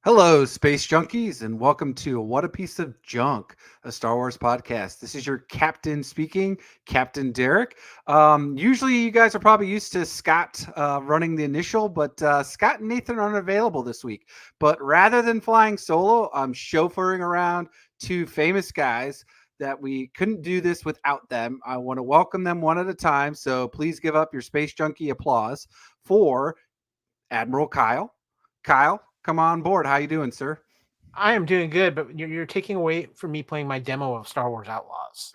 Hello, space junkies, and welcome to What a Piece of Junk, a Star Wars podcast. This is your captain speaking, Captain Derrick. Usually, you guys are probably used to Scott running the initial, but Scott and Nathan aren't available this week. But rather than flying solo, I'm chauffeuring around two famous guys that we couldn't do this without them. I want to welcome them one at a time, so please give up your space junkie applause for Admiral Kyle. Kyle, come on board. How you doing, sir? I am doing good, but you're taking away from me playing my demo of Star Wars Outlaws.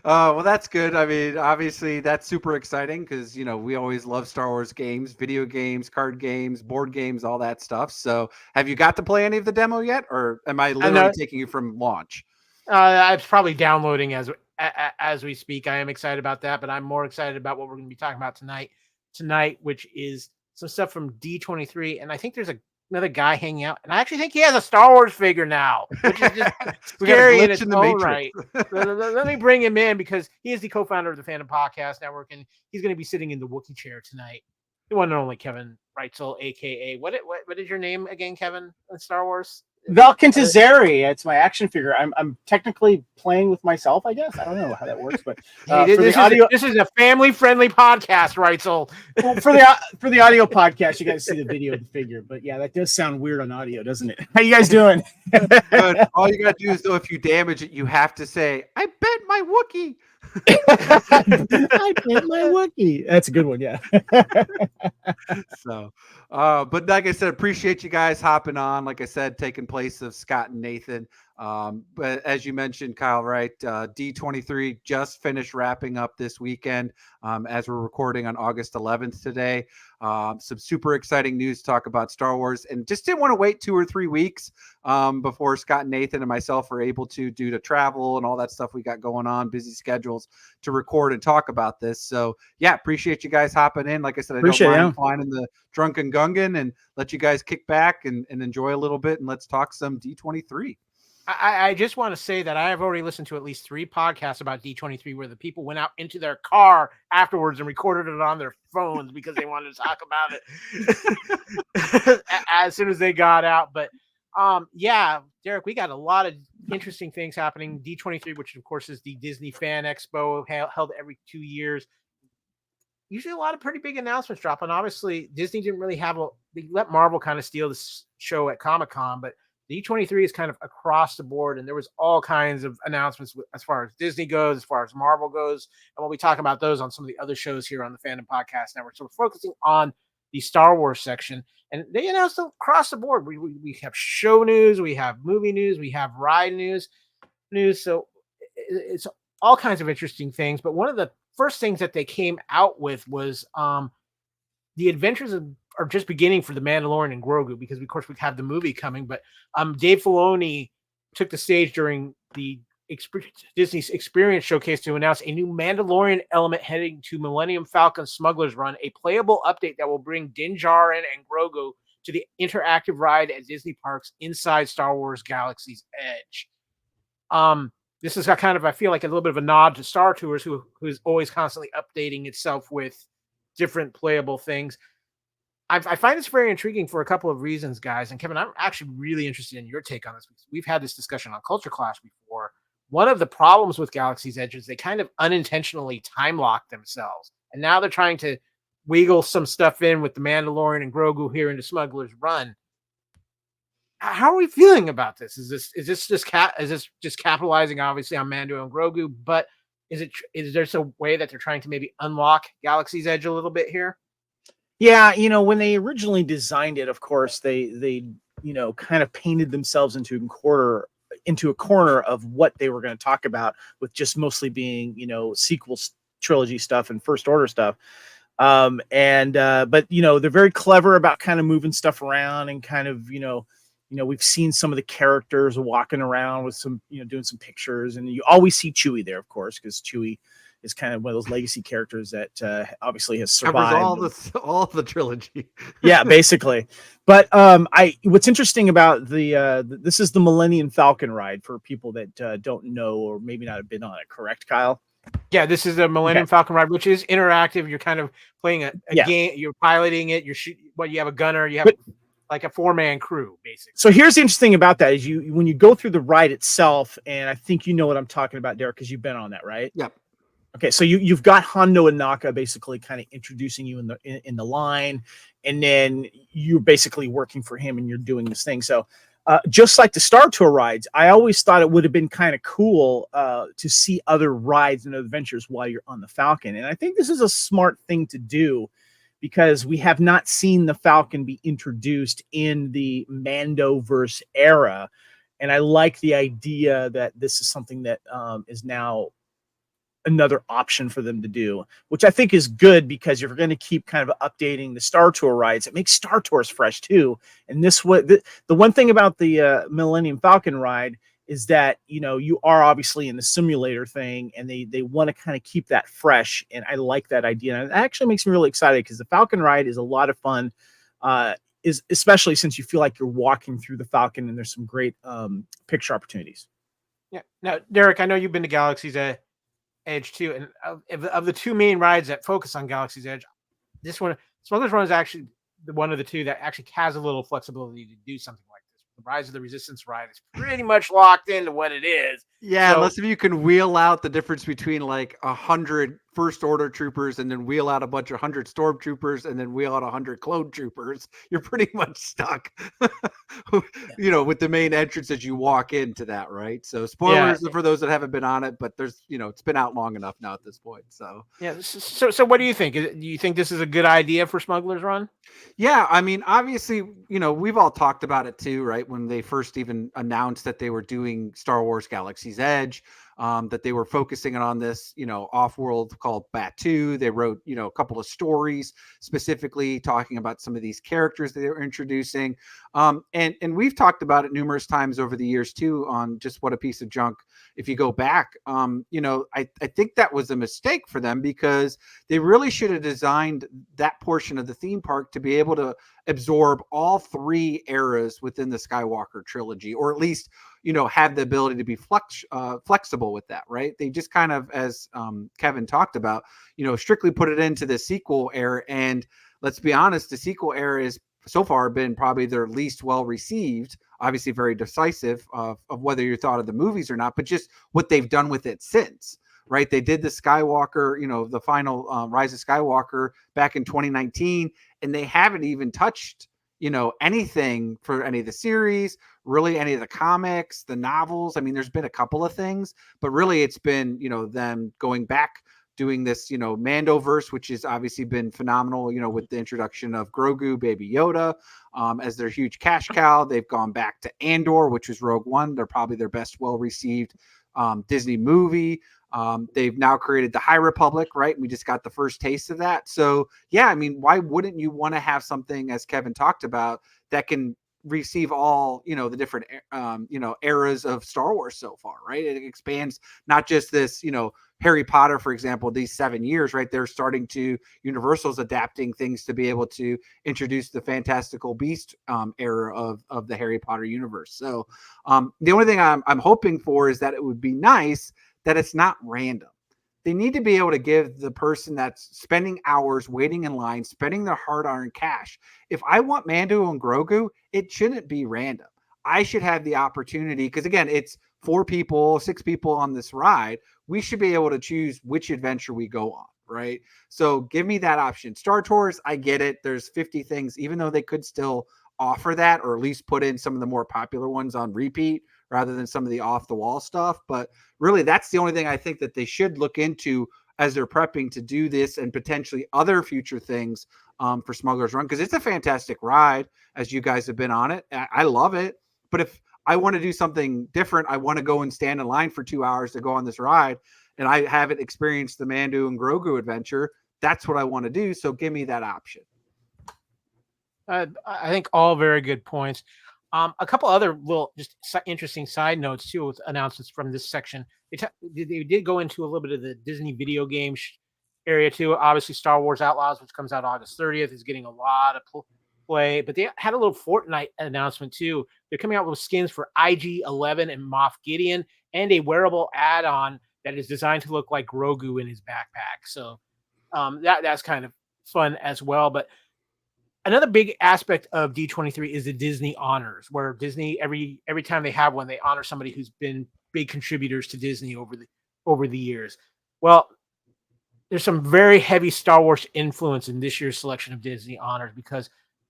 Well, that's good. I mean, obviously, that's super exciting because we always love Star Wars games, video games, card games, board games, all that stuff. So, have you got to play any of the demo yet, or am I literally taking you from launch? I'm probably downloading as we speak. I am excited about that, but I'm more excited about what we're going to be talking about tonight, which is some stuff from D23, and I think there's another guy hanging out, and I actually think he has a Star Wars figure now, which is just scary in its own right. Let me bring him in because he is the co-founder of the Fandom Podcast Network, and he's going to be sitting in the Wookiee chair tonight. The one and only Kevin Reitzel, aka what is your name again, Kevin, in Star Wars? Valkentizeri. It's my action figure. I'm technically playing with myself, I guess. I don't know how that works, but this is a family-friendly podcast, Reitzel. Well, for the audio podcast, you guys see the video of the figure, but yeah, that does sound weird on audio, doesn't it? How you guys doing? Good. All you gotta do is, though, if you damage it, you have to say, "I bet my Wookiee." I bet my Wookiee. That's a good one, yeah. So, but like I said, appreciate you guys hopping on. Like I said, taking place of Scott and Nathan. But as you mentioned, Kyle, right? D23 just finished wrapping up this weekend as we're recording on August 11th today. Some super exciting news to talk about Star Wars, and just didn't want to wait 2 or 3 weeks before Scott and Nathan and myself are able to, due to travel and all that stuff we got going on, busy schedules, to record and talk about this. So yeah, appreciate you guys hopping in. Like I said, I don't mind flying in the drunken Gungan and let you guys kick back and enjoy a little bit, and let's talk some D23. I just want to say that I have already listened to at least 3 podcasts about D23 where the people went out into their car afterwards and recorded it on their phones because they wanted to talk about it as soon as they got out. But yeah, Derrick, we got a lot of interesting things happening. D23, which of course is the Disney Fan Expo, held every 2 years. Usually a lot of pretty big announcements drop. And obviously Disney didn't really they let Marvel kind of steal this show at Comic-Con, but D23 is kind of across the board, and there was all kinds of announcements as far as Disney goes, as far as Marvel goes, and we'll be talking about those on some of the other shows here on the Fandom Podcast Network. So we're focusing on the Star Wars section, and they announced across the board. We have show news, we have movie news, we have ride news. So it's all kinds of interesting things. But one of the first things that they came out with was the adventures are just beginning for the Mandalorian and Grogu, because of course we have the movie coming, but Dave Filoni took the stage during the Disney's Experience Showcase to announce a new Mandalorian element heading to Millennium Falcon Smuggler's Run, a playable update that will bring Din Djarin and Grogu to the interactive ride at Disney parks inside Star Wars Galaxy's Edge. This is kind of, I feel like, a little bit of a nod to Star Tours, who is always constantly updating itself with different playable things. I find this very intriguing for a couple of reasons, guys. And Kevin, I'm actually really interested in your take on this, because we've had this discussion on Culture Clash before. One of the problems with Galaxy's Edge is they kind of unintentionally time lock themselves. And now they're trying to wiggle some stuff in with the Mandalorian and Grogu here into Smuggler's Run. How are we feeling about this? Is this just capitalizing obviously on Mando and Grogu, but is there some way that they're trying to maybe unlock Galaxy's Edge a little bit here? Yeah, when they originally designed it, of course, they kind of painted themselves into a corner of what they were going to talk about, with just mostly being, sequels, trilogy stuff and First Order stuff. But they're very clever about kind of moving stuff around, and kind of, we've seen some of the characters walking around with some, doing some pictures, and you always see Chewie there, of course, because Chewie is kind of one of those legacy characters that obviously has survived. Covers all the trilogy. Yeah, basically. But what's interesting about this is the Millennium Falcon ride, for people that don't know or maybe not have been on it. Correct, Kyle? Yeah, this is the Millennium Falcon ride, which is interactive. You're kind of playing a game. You're piloting it. You're shooting. Well, you have a gunner. You have like a 4-man crew, basically. So here's the interesting thing about that is when you go through the ride itself, and I think you know what I'm talking about, Derrick, because you've been on that, right? Yep. Okay, so you've got Hondo and Naka basically kind of introducing you in the line, and then you're basically working for him, and you're doing this thing. So just like the Star Tour rides, I always thought it would have been kind of cool to see other rides and adventures while you're on the Falcon, and I think this is a smart thing to do, because we have not seen the Falcon be introduced in the Mandoverse era. And I like the idea that this is something that is now another option for them to do, which I think is good, because if you're going to keep kind of updating the Star Tour rides, it makes Star Tours fresh too. And the one thing about the Millennium Falcon ride is that, you are obviously in the simulator thing, and they want to kind of keep that fresh. And I like that idea. And it actually makes me really excited, because the Falcon ride is a lot of fun, especially since you feel like you're walking through the Falcon, and there's some great picture opportunities. Yeah. Now, Derrick, I know you've been to Galaxy's Edge too. And of the two main rides that focus on Galaxy's Edge, this one, Smuggler's Run, is actually the one of the two that actually has a little flexibility to do something like this. The Rise of the Resistance ride is pretty much locked into what it is. Yeah, unless if you can wheel out the difference between like 100 First Order troopers, and then wheel out a bunch of 100 stormtroopers, and then wheel out 100 clone troopers, you're pretty much stuck, with the main entrance as you walk into that, right? So spoilers for those that haven't been on it, but there's, it's been out long enough now at this point. So yeah. So what do you think? Do you think this is a good idea for Smuggler's Run? Yeah, I mean, obviously, we've all talked about it too, right? When they first even announced that they were doing Star Wars Galaxy's Edge, that they were focusing on this, off-world called Batu. They wrote, a couple of stories specifically talking about some of these characters that they were introducing. And we've talked about it numerous times over the years too, on just what a piece of junk. If you go back, I think that was a mistake for them, because they really should have designed that portion of the theme park to be able to absorb all three eras within the Skywalker trilogy, or at least, have the ability to be flexible with that, right? They just kind of, as Kevin talked about, strictly put it into the sequel era. And let's be honest, the sequel era is so far been probably their least well received, obviously very decisive of whether you thought of the movies or not, but just what they've done with it since, right? They did the Skywalker, the final Rise of Skywalker back in 2019, and they haven't even touched, anything for any of the series, really any of the comics, the novels. I mean, there's been a couple of things, but really it's been, them going back, doing this, Mandoverse, which has obviously been phenomenal, with the introduction of Grogu, Baby Yoda, as their huge cash cow. They've gone back to Andor, which was Rogue One. They're probably their best well-received Disney movie. They've now created the High Republic, right? We just got the first taste of that. So yeah, I mean, why wouldn't you want to have something, as Kevin talked about, that can receive all, the different, eras of Star Wars so far, right? It expands not just this, Harry Potter, for example, these 7 years, right? They're starting to, Universal's adapting things to be able to introduce the Fantastical Beast era of the Harry Potter universe. So the only thing I'm hoping for is that it would be nice that it's not random. They need to be able to give the person that's spending hours waiting in line, spending their hard-earned cash. If I want Mando and Grogu, it shouldn't be random. I should have the opportunity, because again, it's 4 people, 6 people on this ride. We should be able to choose which adventure we go on, right? So give me that option. Star Tours, I get it. There's 50 things, even though they could still offer that, or at least put in some of the more popular ones on repeat rather than some of the off the wall stuff. But really, that's the only thing I think that they should look into as they're prepping to do this, and potentially other future things for Smuggler's Run, because it's a fantastic ride, as you guys have been on it. I love it. But if I want to do something different, I want to go and stand in line for 2 hours to go on this ride, and I haven't experienced the Mando and Grogu adventure, that's what I want to do. So give me that option. I think all very good points. A couple other little just interesting side notes too, with announcements from this section. They did go into a little bit of the Disney video game area too. Obviously, Star Wars Outlaws, which comes out August 30th, is getting a lot of play. But they had a little Fortnite announcement too. They're coming out with skins for IG-11 and Moff Gideon, and a wearable add-on that is designed to look like Grogu in his backpack. So that's kind of fun as well. But another big aspect of D23 is the Disney honors, where Disney every time they have one, they honor somebody who's been big contributors to Disney over the years. Well, there's some very heavy Star Wars influence in this year's selection of Disney honors, because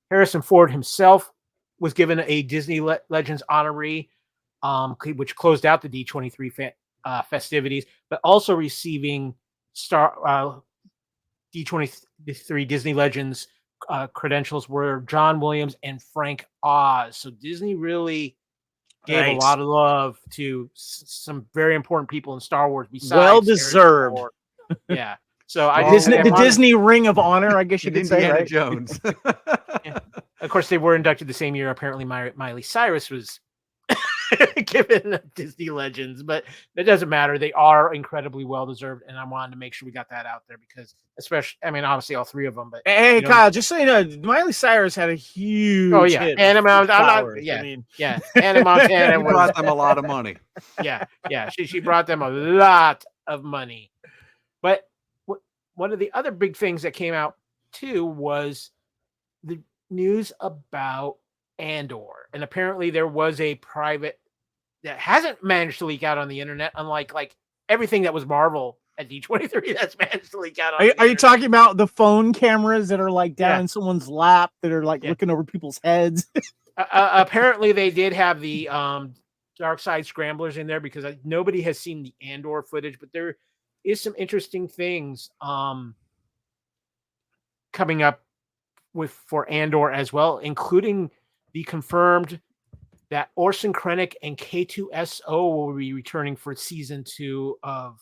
Harrison Ford himself was given a Disney Legends honoree, which closed out the D23 festivities, but also receiving D23 Disney Legends credentials were John Williams and Frank Oz. So Disney really gave a lot of love to some very important people in Star Wars. Besides, well deserved. Yeah. So the Disney Ring of Honor, I guess you could say, right? Jones. Yeah. Of course, they were inducted the same year. Apparently, Miley Cyrus was given Disney Legends, but that doesn't matter. They are incredibly well deserved, and I wanted to make sure we got that out there because, especially, I mean, obviously all three of them. But hey, Kyle, just so you know, Miley Cyrus had a huge hit. Hannah Montana. Hannah Montana brought them a lot of money. Yeah. She brought them a lot of money. But one of the other big things that came out too was the news about Andor, and apparently there was a private that hasn't managed to leak out on the internet, unlike like everything that was Marvel at D23 that's managed to leak out. Are you talking about the phone cameras that are like down in someone's lap that are like looking over people's heads? Apparently they did have the dark side scramblers in there, because nobody has seen the Andor footage, but there is some interesting things coming up for Andor as well, including the confirmed that Orson Krennic and K2SO will be returning for season 2 of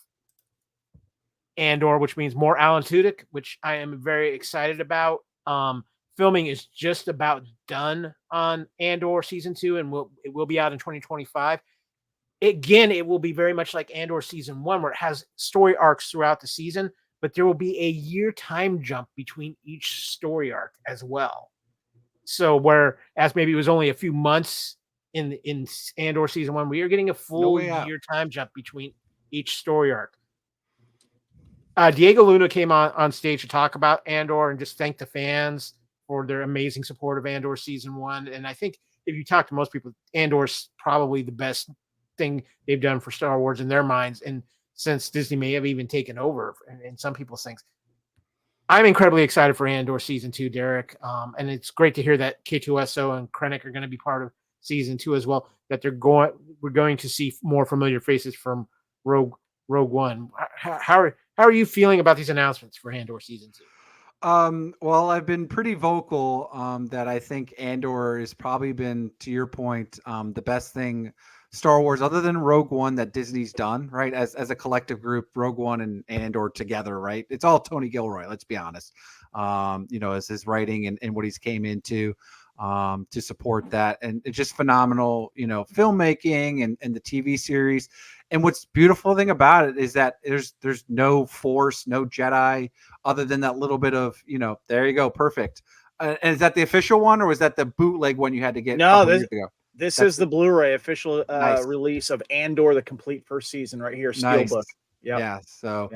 Andor, which means more Alan Tudyk, which I am very excited about. Filming is just about done on Andor season 2, and it will be out in 2025. Again, it will be very much like Andor season 1, where it has story arcs throughout the season, but there will be a year time jump between each story arc as well. So whereas maybe it was only a few months in Andor season 1, we are getting a full year time jump between each story arc. Diego Luna came on stage to talk about Andor and just thank the fans for their amazing support of Andor season 1. And I think if you talk to most people, Andor's probably the best thing they've done for Star Wars in their minds, and since Disney may have even taken over in some people's things. I'm incredibly excited for Andor season 2, Derrick, and it's great to hear that K2SO and Krennic are going to be part of season 2 as well. That we're going to see more familiar faces from Rogue One. How are you feeling about these announcements for Andor season 2? Well, I've been pretty vocal that I think Andor has probably been, to your point, the best thing Star Wars, other than Rogue One, that Disney's done, right? As a collective group, Rogue One and Andor together, right? It's all Tony Gilroy, let's be honest. As his writing and what he's came into to support that. And it's just phenomenal, filmmaking and the TV series. And what's beautiful thing about it is that there's no Force, no Jedi, other than that little bit of, there you go, perfect. And is that the official one, or was that the bootleg one you had to get? No, this is the Blu-ray official nice. Release of Andor, the complete first season, right here, Steelbook. Nice. Yeah. So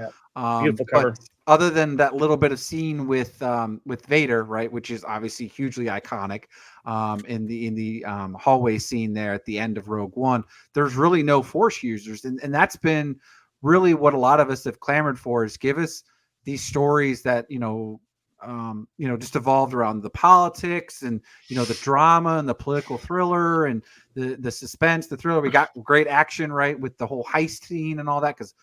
beautiful cover. Other than that little bit of scene with Vader, right, which is obviously hugely iconic, in the hallway scene there at the end of Rogue One, there's really no Force users, and that's been really what a lot of us have clamored for, is give us these stories that just evolved around the politics and the drama and the political thriller and the suspense, the thriller. We got great action, right, with the whole heist scene and all that, because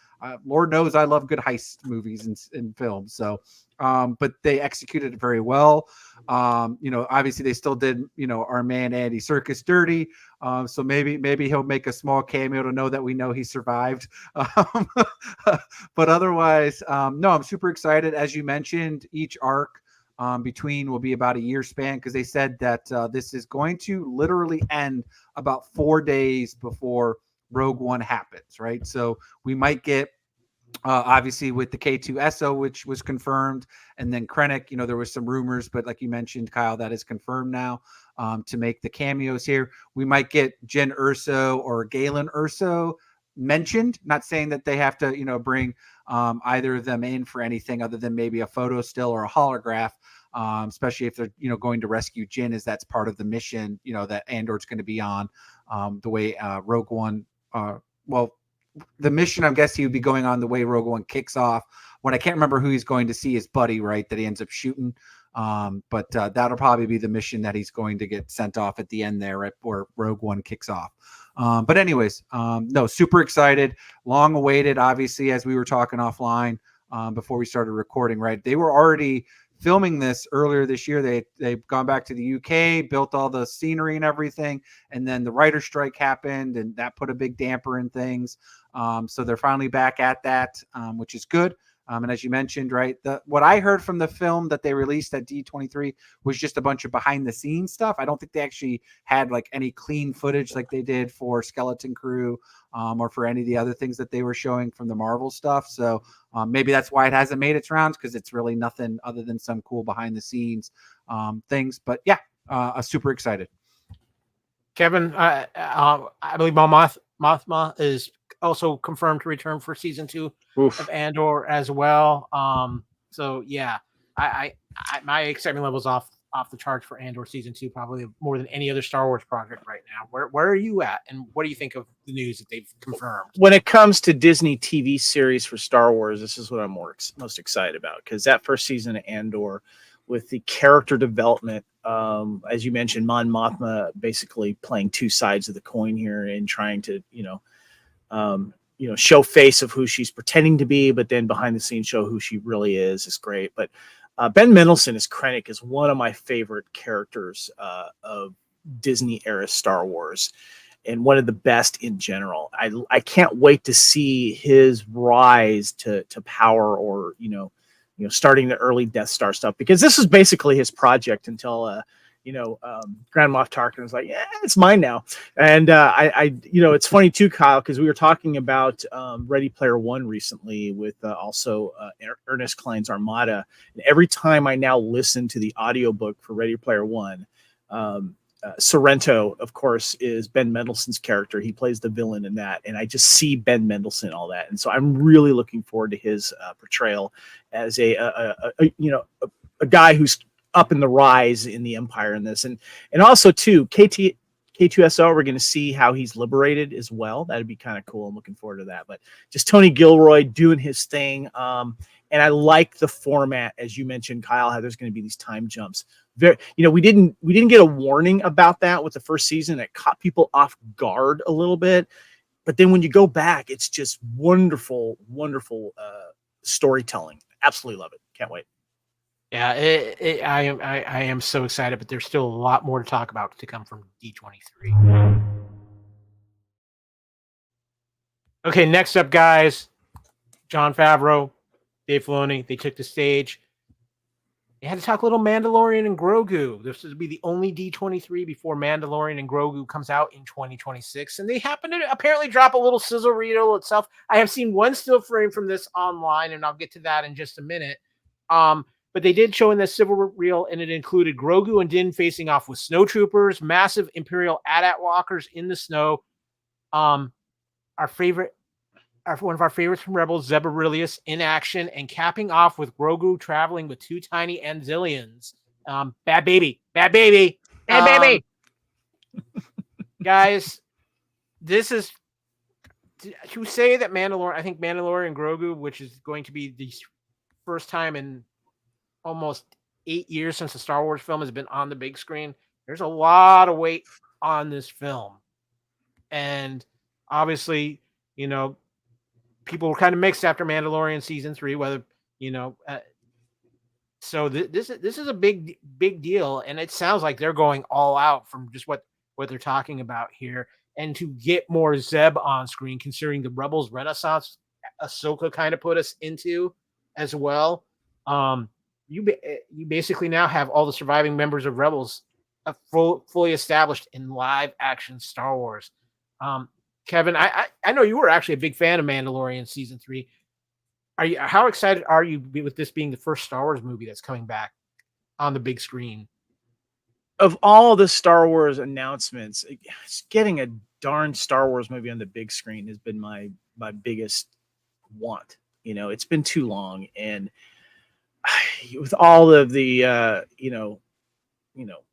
Lord knows I love good heist movies and films. So, but they executed it very well. Obviously they still did our man Andy Serkis dirty. So maybe he'll make a small cameo to know that we know he survived. But otherwise, no, I'm super excited. As you mentioned, each arc between will be about a year span, because they said that this is going to literally end about 4 days before Rogue One happens, right? So we might get obviously with the K2SO, which was confirmed, and then Krennic, there was some rumors, but like you mentioned, Kyle, that is confirmed now to make the cameos here. We might get Jyn Erso or Galen Erso mentioned. Not saying that they have to, bring either of them in for anything other than maybe a photo still or a holograph. Especially if they're, going to rescue Jyn, as that's part of the mission, that Andor's going to be on. The way Rogue One, the mission, I guess he would be going on the way Rogue One kicks off. When I can't remember who he's going to see, his buddy, right, that he ends up shooting. But that'll probably be the mission that he's going to get sent off at the end there, right, where Rogue One kicks off. But anyways, no, super excited, long awaited, obviously, as we were talking offline before we started recording, right? They were already filming this earlier this year. They've gone back to the UK, built all the scenery and everything, and then the writer's strike happened, and that put a big damper in things. So they're finally back at that, which is good. And as you mentioned, right, what I heard from the film that they released at D23 was just a bunch of behind the scenes stuff. I don't think they actually had like any clean footage like they did for Skeleton Crew or for any of the other things that they were showing from the Marvel stuff. So maybe that's why it hasn't made its rounds, because it's really nothing other than some cool behind the scenes things. But yeah, super excited. Kevin, I believe Mothma is also confirmed to return for season 2 of Andor as well. So yeah, I my excitement level's off the charts for Andor season 2, probably more than any other Star Wars project right now. Where are you at, and what do you think of the news that they've confirmed? When it comes to Disney TV series for Star Wars, this is what I'm most excited about, because that first season of Andor, with the character development, as you mentioned, Mon Mothma basically playing two sides of the coin here and trying to, show face of who she's pretending to be, but then behind the scenes show who she really is great. But Ben Mendelsohn as Krennic is one of my favorite characters of Disney era Star Wars, and one of the best in general. I can't wait to see his rise to power, or starting the early Death Star stuff, because this is basically his project until Grand Moff Tarkin was like, yeah, it's mine now. And it's funny too, Kyle, because we were talking about Ready Player One recently with also Ernest Cline's Armada. And every time I now listen to the audiobook for Ready Player One, Sorrento, of course, is Ben Mendelsohn's character. He plays the villain in that, and I just see Ben Mendelsohn, all that, and so I'm really looking forward to his portrayal as a guy who's up in the rise in the Empire in this, and also too K2SO. We're going to see how he's liberated as well. That'd be kind of cool. I'm looking forward to that. But just Tony Gilroy doing his thing, and I like the format, as you mentioned, Kyle, how there's going to be these time jumps. We didn't get a warning about that with the first season. It caught people off guard a little bit, but then when you go back, it's just wonderful storytelling. Absolutely love it. Can't wait. Yeah, I am so excited, but there's still a lot more to talk about to come from D23. Okay, next up, guys, Jon Favreau, Dave Filoni, they took the stage. They had to talk a little Mandalorian and Grogu. This would be the only D23 before Mandalorian and Grogu comes out in 2026. And they happen to apparently drop a little sizzle reel itself. I have seen one still frame from this online, and I'll get to that in just a minute. But they did show in the sizzle reel, and it included Grogu and Din facing off with snowtroopers, massive Imperial AT-AT walkers in the snow. One of our favorites from Rebels, Zeb Aurelius, in action, and capping off with Grogu traveling with two tiny Anzillions. Bad baby. Guys, this is to say that Mandalorian, I think Mandalorian and Grogu, which is going to be the first time in almost 8 years since the Star Wars film has been on the big screen. There's a lot of weight on this film. And obviously, people were kind of mixed after Mandalorian season 3, whether, so this is a big deal. And it sounds like they're going all out from just what they're talking about here. And to get more Zeb on screen, considering the Rebels Renaissance Ahsoka kind of put us into as well. You basically now have all the surviving members of Rebels fully established in live action Star Wars. Kevin, I know you were actually a big fan of Mandalorian season 3. How excited are you with this being the first Star Wars movie that's coming back on the big screen? Of all the Star Wars announcements, it's getting a darn Star Wars movie on the big screen has been my biggest want. You know, it's been too long, and with all of the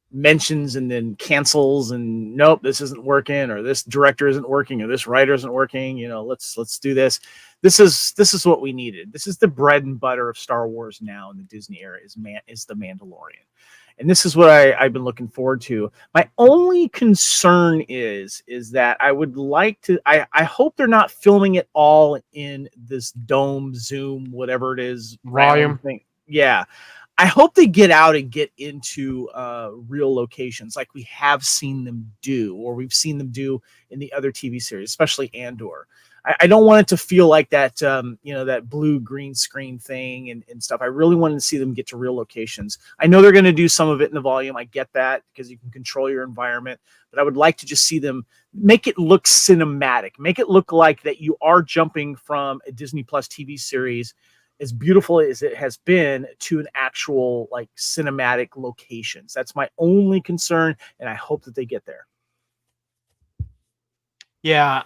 mentions and then cancels and nope, this isn't working, or this director isn't working, or this writer isn't working. You know, let's do this. This is what we needed. This is the bread and butter of Star Wars now in the Disney era is the Mandalorian. And this is what I've been looking forward to. My only concern is that I would like to, I hope they're not filming it all in this dome, Zoom, whatever it is, Volume thing. Yeah. I hope they get out and get into real locations like we have seen them do, or we've seen them do in the other TV series, especially Andor. I don't want it to feel like that, that blue green screen thing and stuff. I really wanted to see them get to real locations. I know they're going to do some of it in the volume. I get that because you can control your environment, but I would like to just see them make it look cinematic, make it look like that you are jumping from a Disney Plus TV series, as beautiful as it has been, to an actual like cinematic locations. That's my only concern, and I hope that they get there. Yeah,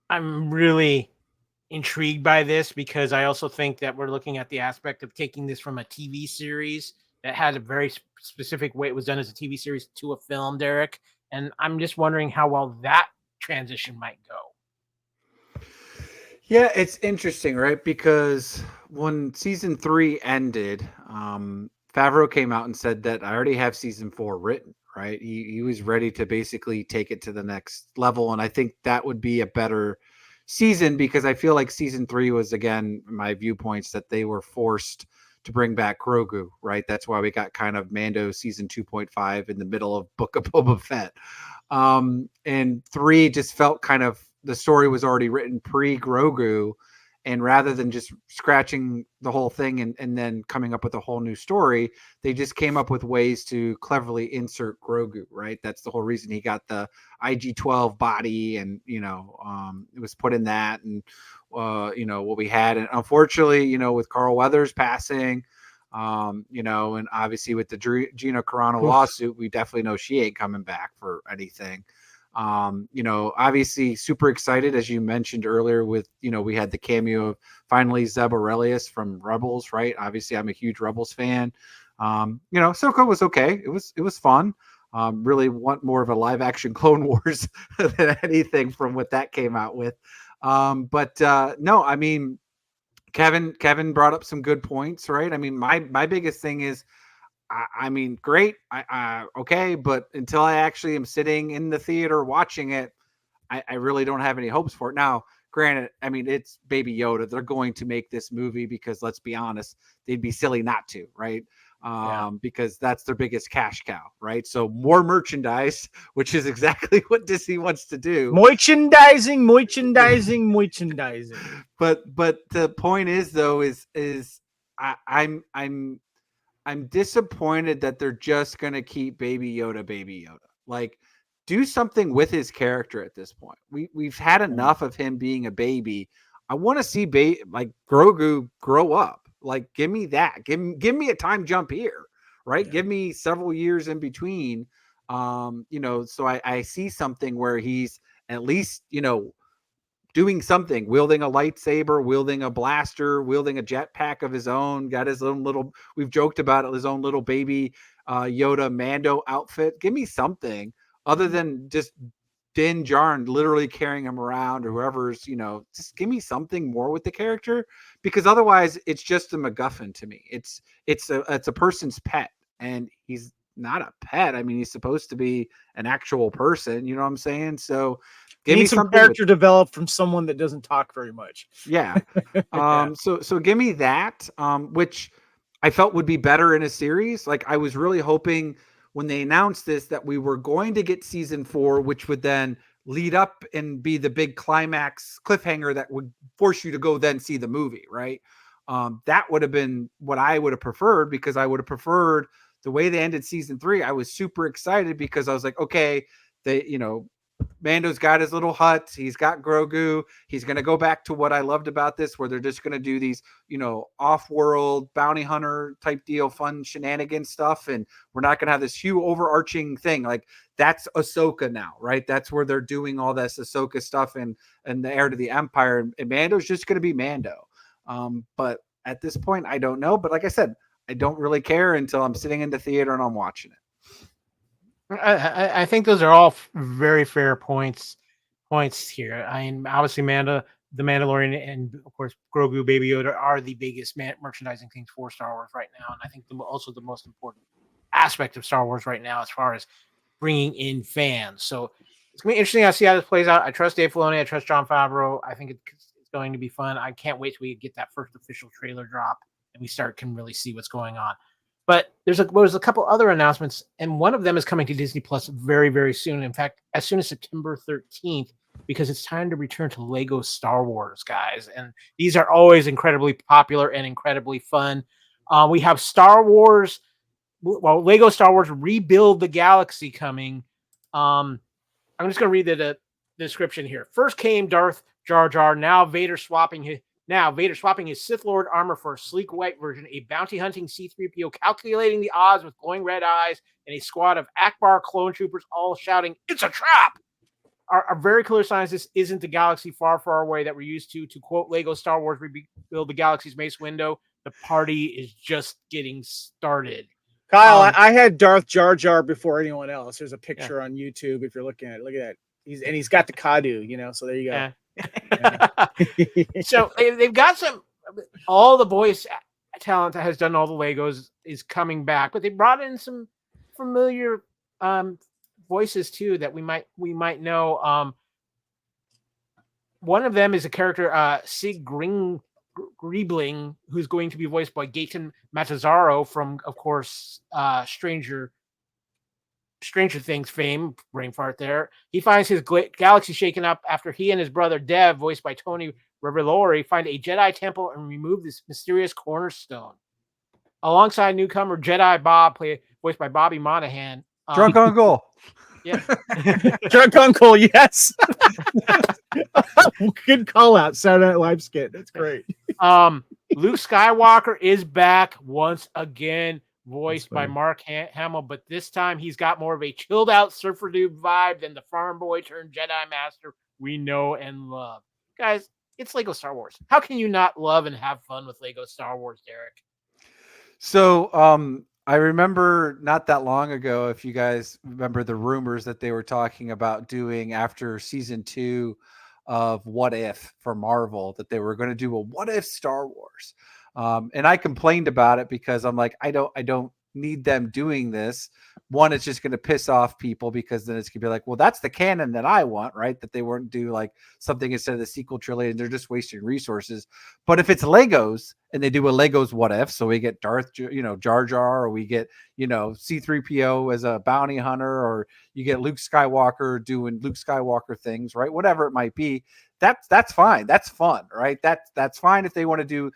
I'm really intrigued by this because I also think that we're looking at the aspect of taking this from a TV series that had a very specific way it was done as a TV series to a film, Derrick. And I'm just wondering how well that transition might go. Yeah, it's interesting, right? Because when season 3 ended, Favreau came out and said that I already have season 4 written, right? He was ready to basically take it to the next level. And I think that would be a better season, because I feel like season 3 was, again, my viewpoints that they were forced to bring back Grogu, right? That's why we got kind of Mando season 2.5 in the middle of Book of Boba Fett. And 3 just felt kind of, the story was already written pre-Grogu, and rather than just scratching the whole thing and then coming up with a whole new story, they just came up with ways to cleverly insert Grogu, right? That's the whole reason he got the IG-12 body, and, it was put in that, and, what we had. And unfortunately, with Carl Weathers passing, and obviously with the Gina Carano lawsuit, we definitely know she ain't coming back for anything. Obviously super excited, as you mentioned earlier, with, we had the cameo of finally Zeb Aurelius from Rebels, right? Obviously I'm a huge Rebels fan. Ahsoka was okay. It was fun. Really want more of a live action Clone Wars than anything from what that came out with. No, I mean, Kevin brought up some good points, right? I mean, my biggest thing is, I mean, great. Okay. But until I actually am sitting in the theater watching it, I really don't have any hopes for it. Now, granted, I mean, it's Baby Yoda. They're going to make this movie because, let's be honest, they'd be silly not to, right? Because that's their biggest cash cow, right? So more merchandise, which is exactly what Disney wants to do. Merchandising. But the point is, though, is I'm disappointed that they're just going to keep Baby Yoda. Like, do something with his character at this point. We've had enough of him being a baby. I want to see like Grogu grow up. Like, give me that. Give me a time jump here, right? Yeah. Give me several years in between. So I see something where he's at least, doing something, wielding a lightsaber, wielding a blaster, wielding a jetpack of his own, got his own little, we've joked about it, his own little baby Yoda Mando outfit. Give me something other than just Din Djarin literally carrying him around, or whoever's, just give me something more with the character, because otherwise it's just a MacGuffin to me. It's a person's pet, and he's not a pet. I mean, he's supposed to be an actual person, you know what I'm saying? So give me some character developed from someone that doesn't talk very much. Yeah. So give me that, which I felt would be better in a series. Like, I was really hoping when they announced this that we were going to get season 4, which would then lead up and be the big climax cliffhanger that would force you to go then see the movie, right? That would have been what I would have preferred, because I would have preferred the way they ended season 3. I was super excited because I was like, okay, they, Mando's got his little hut. He's got Grogu. He's going to go back to what I loved about this, where they're just going to do these, off-world bounty hunter type deal, fun shenanigan stuff. And we're not going to have this huge overarching thing. Like, that's Ahsoka now, right? That's where they're doing all this Ahsoka stuff and the heir to the Empire. And Mando's just going to be Mando. But at this point, I don't know. But like I said, I don't really care until I'm sitting in the theater and I'm watching it. I think those are all very fair points here. I mean, obviously, the Mandalorian, and of course Grogu, Baby Yoda are the biggest merchandising things for Star Wars right now, and I think also the most important aspect of Star Wars right now as far as bringing in fans. So it's gonna be interesting to see how this plays out. I trust Dave Filoni. I trust Jon Favreau. I think it's going to be fun. I can't wait till we get that first official trailer drop and we can really see what's going on. But there's a couple other announcements, and one of them is coming to Disney Plus very, very soon. In fact, as soon as September 13th, because it's time to return to Lego Star Wars, guys. And these are always incredibly popular and incredibly fun. We have Lego Star Wars Rebuild the Galaxy coming. I'm just going to read the description here. First came Darth Jar Jar, now Vader swapping his Sith Lord armor for a sleek white version, a bounty hunting C-3PO calculating the odds with glowing red eyes, and a squad of Akbar clone troopers all shouting, "It's a trap!" Are very clear signs this isn't the galaxy far, far away that we're used to. To quote Lego Star Wars Rebuild the Galaxy's Mace Window, the party is just getting started. Kyle, I had Darth Jar Jar before anyone else. There's a picture on YouTube if you're looking at it. Look at that. He's got the Kadu, so there you go. So they've got all the voice talent that has done all the Legos is coming back, but they brought in some familiar voices too that we might know. One of them is a character, Sig Griebling, who's going to be voiced by Gaten Matazzaro from, of course, Stranger Things fame, brain fart there. He finds his galaxy shaken up after he and his brother Dev, voiced by Tony Revolori, find a Jedi temple and remove this mysterious cornerstone. Alongside newcomer Jedi Bob, voiced by Bobby Monahan. Drunk Uncle. Yeah. Drunk Uncle, yes. Good call out. Saturday Night Live skit. That's great. Luke Skywalker is back once again, voiced by Mark Hamill, but this time he's got more of a chilled out surfer dude vibe than the farm boy turned Jedi master we know and love. Guys, it's Lego Star Wars. How can you not love and have fun with Lego Star Wars, Derrick? So I remember not that long ago, if you guys remember the rumors that they were talking about doing after season 2 of What If for Marvel, that they were going to do a What If Star Wars. And I complained about it because I'm like, I don't need them doing this. One, it's just going to piss off people because then it's going to be like, well, that's the canon that I want, right? That they wouldn't do like something instead of the sequel trilogy and they're just wasting resources. But if it's Legos and they do a Legos What If, so we get Jar Jar, or we get, C-3PO as a bounty hunter, or you get Luke Skywalker doing Luke Skywalker things, right? Whatever it might be, that's fine. That's fun, right? That's fine if they want to do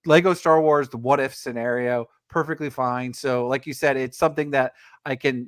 Lego Star Wars, the What If scenario, perfectly fine. So like you said, it's something that I can,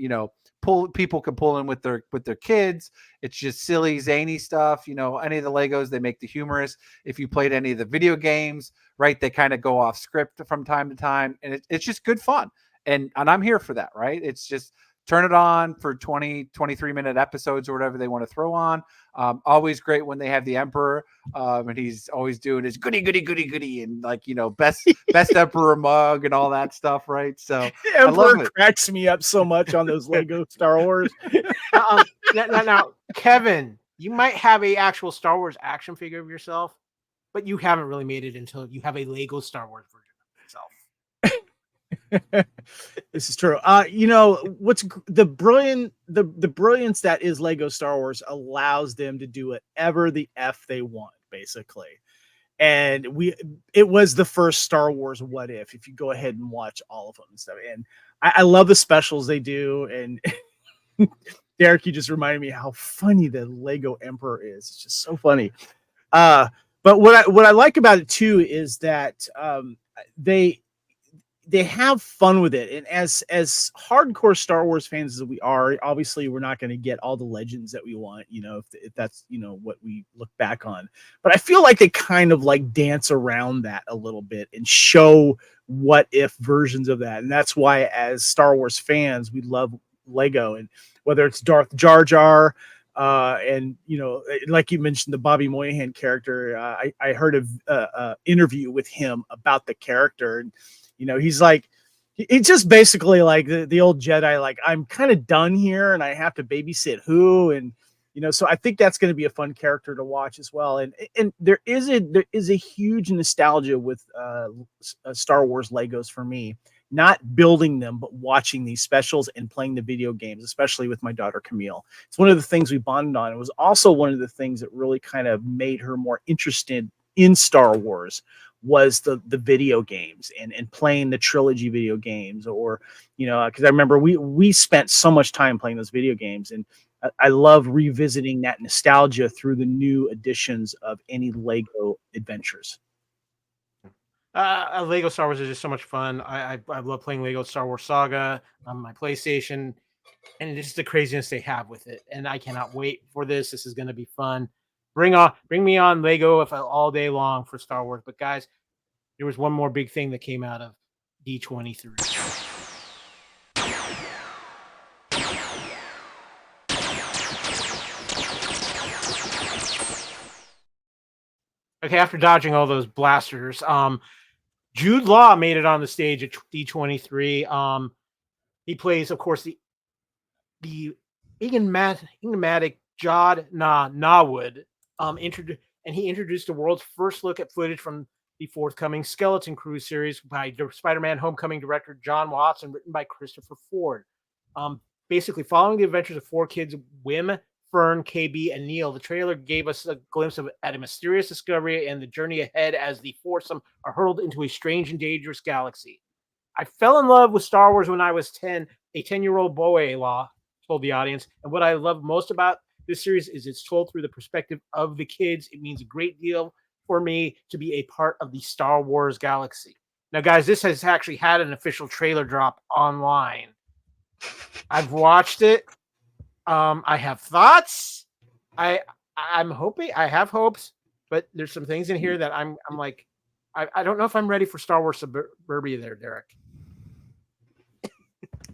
people can pull in with their kids. It's just silly, zany stuff. Any of the Legos, they make the humorous. If you played any of the video games, right, they kind of go off script from time to time, and it's just good fun. And I'm here for that, right? It's just turn it on for 23 minute episodes or whatever they want to throw on. Always great when they have the Emperor, and he's always doing his goody, and best Emperor mug and all that stuff, right? So Emperor cracks me up so much on those Lego Star Wars. Now, Kevin, you might have a actual Star Wars action figure of yourself, but you haven't really made it until you have a Lego Star Wars version of yourself. This is true. What's the brilliance that is Lego Star Wars allows them to do whatever the F they want, basically. And it was the first Star Wars What If you go ahead and watch all of them and stuff. And I love the specials they do. And Derrick, you just reminded me how funny the Lego Emperor is. It's just so funny. But what I like about it too is that they have fun with it. And as hardcore Star Wars fans as we are, obviously we're not going to get all the legends that we want, you know, if that's, you know, what we look back on. But I feel like they kind of like dance around that a little bit and show what if versions of that. And that's why as Star Wars fans, we love Lego, and whether it's Darth Jar Jar, and you know, like you mentioned, the Bobby Moynihan character. I heard a interview with him about the character, and you know, he's like, it's just basically like the old Jedi. Like, I'm kind of done here, and I have to babysit who, and you know, so I think that's going to be a fun character to watch as well. And there is a huge nostalgia with Star Wars Legos for me. Not building them, but watching these specials and playing the video games, especially with my daughter Camille. It's one of the things we bonded on. It was also one of the things that really kind of made her more interested in Star Wars, was the video games and playing the trilogy video games, or, you know, because I remember we spent so much time playing those video games, and I love revisiting that nostalgia through the new editions of any Lego adventures. Lego Star Wars is just so much fun. I love playing Lego Star Wars Saga on my PlayStation, and just the craziness they have with it. And I cannot wait for this. This is going to be fun. Bring me on Lego all day long for Star Wars. But guys, there was one more big thing that came out of D23. Okay, after dodging all those blasters, Jude Law made it on the stage at D23. He plays, of course, the enigmatic Jod Nawood. And he introduced the world's first look at footage from the forthcoming Skeleton Crew series by Spider-Man Homecoming director John Watts and written by Christopher Ford. Basically, following the adventures of four kids, Wim, Fern, KB, and Neil, the trailer gave us a glimpse at a mysterious discovery and the journey ahead as the foursome are hurled into a strange and dangerous galaxy. I fell in love with Star Wars when I was 10, a 10-year-old boy, Law told the audience. And what I love most about this series is it's told through the perspective of the kids. It means a great deal for me to be a part of the Star Wars galaxy. Now, guys, this has actually had an official trailer drop online. I've watched it. I have thoughts. I'm hoping. I have hopes, but there's some things in here that I'm like, I don't know if I'm ready for Star Wars Suburbia there, Derrick.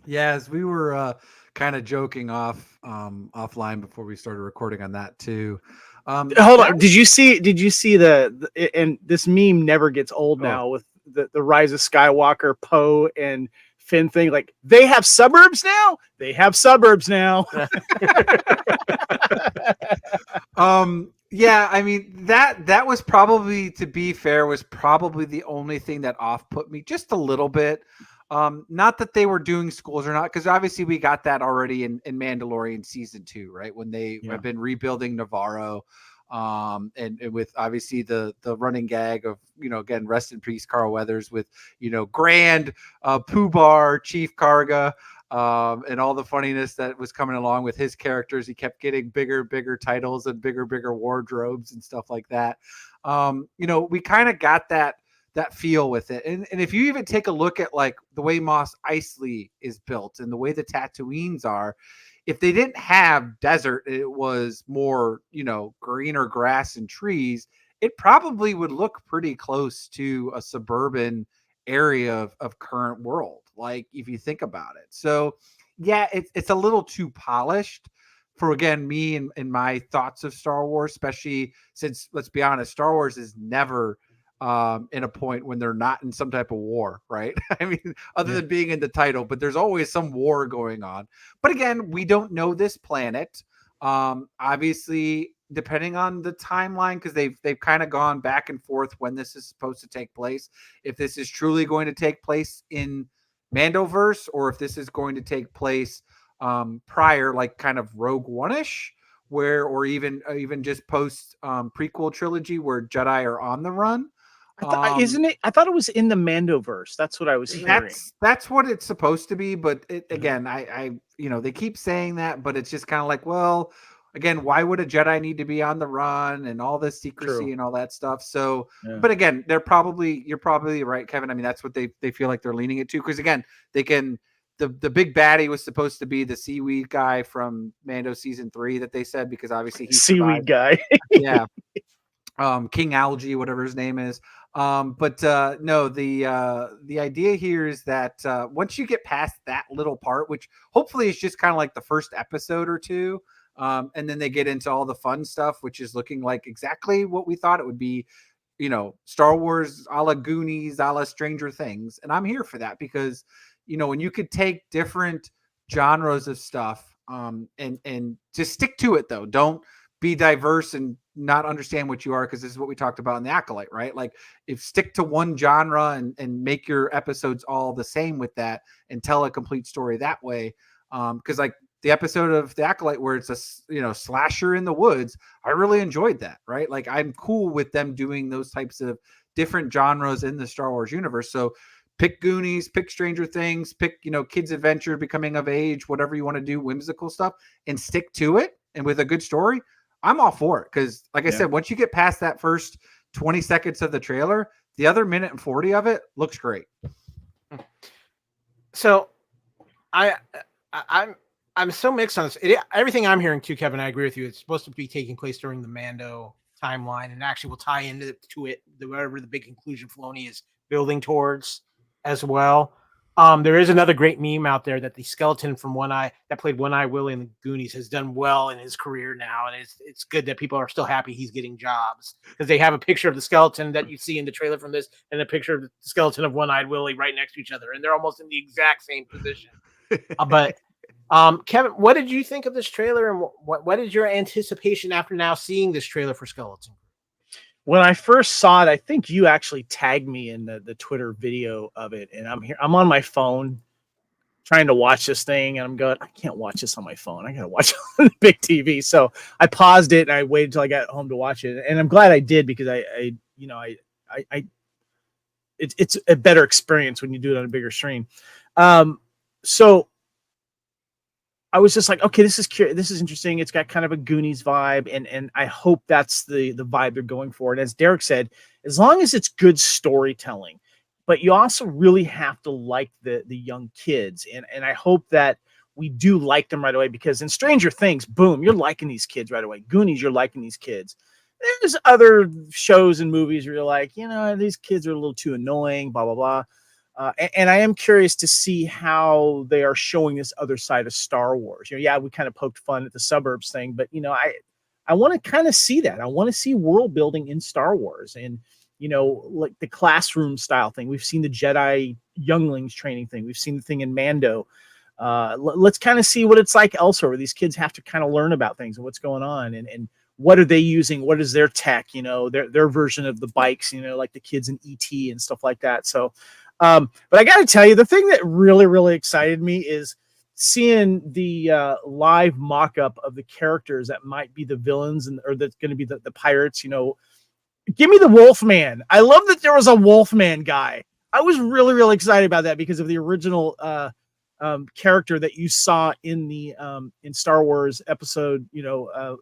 Yeah, as we were kind of joking offline before we started recording on that too. Hold on. Did you see the and this meme never gets old now with the Rise of Skywalker, Poe and Finn thing? Like, they have suburbs now. They have suburbs now. Yeah, I mean, that was probably, to be fair, was probably the only thing that off-put me just a little bit. Not that they were doing schools or not, because obviously we got that already in Mandalorian season 2, right? When they have been rebuilding Navarro, and with obviously the running gag of, you know, again, rest in peace, Carl Weathers, with, you know, Grand, Pooh Chief Karga, and all the funniness that was coming along with his characters. He kept getting bigger titles and bigger wardrobes and stuff like that. You know, we kind of got that feel with it. And if you even take a look at like the way Mos Eisley is built and the way the Tatooines are, if they didn't have desert, it was more, you know, greener grass and trees, it probably would look pretty close to a suburban area of current world, like if you think about it. So yeah, it's a little too polished for, again, me and my thoughts of Star Wars, especially since, let's be honest, Star Wars is never in a point when they're not in some type of war, right? I mean, other than being in the title, but there's always some war going on. But again, we don't know this planet. Obviously, depending on the timeline, because they've kind of gone back and forth when this is supposed to take place. If this is truly going to take place in Mandoverse, or if this is going to take place prior, like kind of Rogue One-ish, where, or even just post prequel trilogy where Jedi are on the run. Isn't it? I thought it was in the Mandoverse. That's what I was hearing. That's what it's supposed to be. But again, I you know, they keep saying that, but it's just kind of like, well, again, why would a Jedi need to be on the run and all this secrecy True. and all that stuff? So, Yeah. but again, you're probably right, Kevin. I mean, that's what they feel like they're leaning it to, because again, they can. The big baddie was supposed to be the seaweed guy from Mando season 3 that they said, because obviously he Seaweed survived. guy. Yeah. King Algae, whatever his name is. But no, the idea here is that once you get past that little part, which hopefully is just kind of like the first episode or two, and then they get into all the fun stuff, which is looking like exactly what we thought it would be, you know, Star Wars a la Goonies, a la Stranger Things. And I'm here for that, because, you know, when you could take different genres of stuff, and just stick to it, though. Don't be diverse and not understand what you are, because this is what we talked about in the Acolyte, right? Like, if stick to one genre and make your episodes all the same with that, and tell a complete story that way. Because like the episode of the Acolyte where it's a, you know, slasher in the woods, I really enjoyed that, right? Like, I'm cool with them doing those types of different genres in the Star Wars universe. So pick Goonies, pick Stranger Things, pick, you know, kids adventure, becoming of age, whatever you want to do, whimsical stuff, and stick to it, and with a good story. I'm all for it, because like I said, once you get past that first 20 seconds of the trailer, the other minute and 40 of it looks great. So I'm so mixed on this. Everything I'm hearing too, Kevin, I agree with you. It's supposed to be taking place during the Mando timeline, and actually will tie into it, whatever the big conclusion Filoni is building towards as well. There is another great meme out there that the skeleton from that played One-Eye Willie in the Goonies has done well in his career now, and it's good that people are still happy he's getting jobs, because they have a picture of the skeleton that you see in the trailer from this, and a picture of the skeleton of One-Eyed Willie right next to each other, and they're almost in the exact same position. But Kevin, what did you think of this trailer, and what is your anticipation after now seeing this trailer for Skeleton? When I first saw it, I think you actually tagged me in the Twitter video of it, and I'm on my phone trying to watch this thing, and I'm going, I can't watch this on my phone. I gotta watch it on the big TV. So I paused it and I waited until I got home to watch it, and I'm glad I did, because it's a better experience when you do it on a bigger screen. So I was just like, okay, this is interesting. It's got kind of a Goonies vibe, and I hope that's the vibe they're going for. And as Derrick said, as long as it's good storytelling, but you also really have to like the young kids, and I hope that we do like them right away, because in Stranger Things, boom, you're liking these kids right away. Goonies, you're liking these kids. There's other shows and movies where you're like, you know, these kids are a little too annoying, blah blah blah. And I am curious to see how they are showing this other side of Star Wars. You know, yeah, we kind of poked fun at the suburbs thing, but you know, I want to kind of see that. I want to see world building in Star Wars, and you know, like the classroom style thing. We've seen the Jedi younglings training thing. We've seen the thing in Mando. Let's kind of see what it's like elsewhere, where these kids have to kind of learn about things and what's going on, and what are they using? What is their tech? You know, their version of the bikes. You know, like the kids in ET and stuff like that. So. But I got to tell you, the thing that really, really excited me is seeing the live mock-up of the characters that might be the villains, or that's going to be the pirates. You know, give me the Wolfman. I love that there was a Wolfman guy. I was really, really excited about that, because of the original character that you saw in the in Star Wars episode, you know,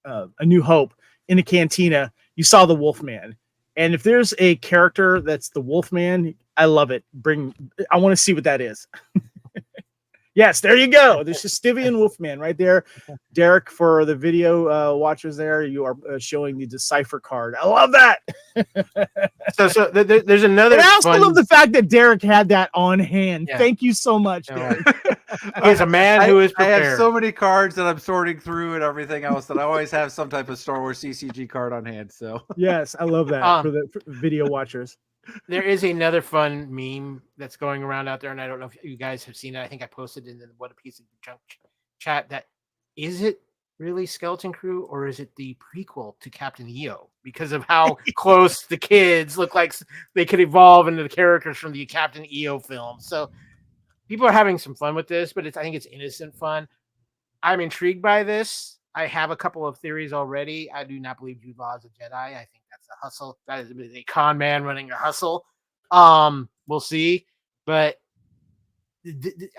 A New Hope, in the cantina. You saw the Wolfman. And if there's a character that's the Wolfman, I love it. I want to see what that is. Yes, there you go. There's a Stivian Wolfman right there. Derrick, for the video watchers there, you are showing the Decipher card. I love that. So there's another. And I also love the fact that Derrick had that on hand. Yeah. Thank you so much, Derrick. He's a man who is prepared. I have so many cards that I'm sorting through and everything else that I always have some type of Star Wars CCG card on hand. So yes, I love that for the video watchers. There is another fun meme that's going around out there, and I don't know if you guys have seen it. I think I posted in the What a Piece of Junk chat that, is it really Skeleton Crew, or is it the prequel to Captain EO? Because of how close the kids look like they could evolve into the characters from the Captain EO film. So people are having some fun with this, but I think it's innocent fun. I'm intrigued by this. I have a couple of theories already. I do not believe Jude Law is a Jedi. I think that's a hustle. That is a con man running a hustle. We'll see. But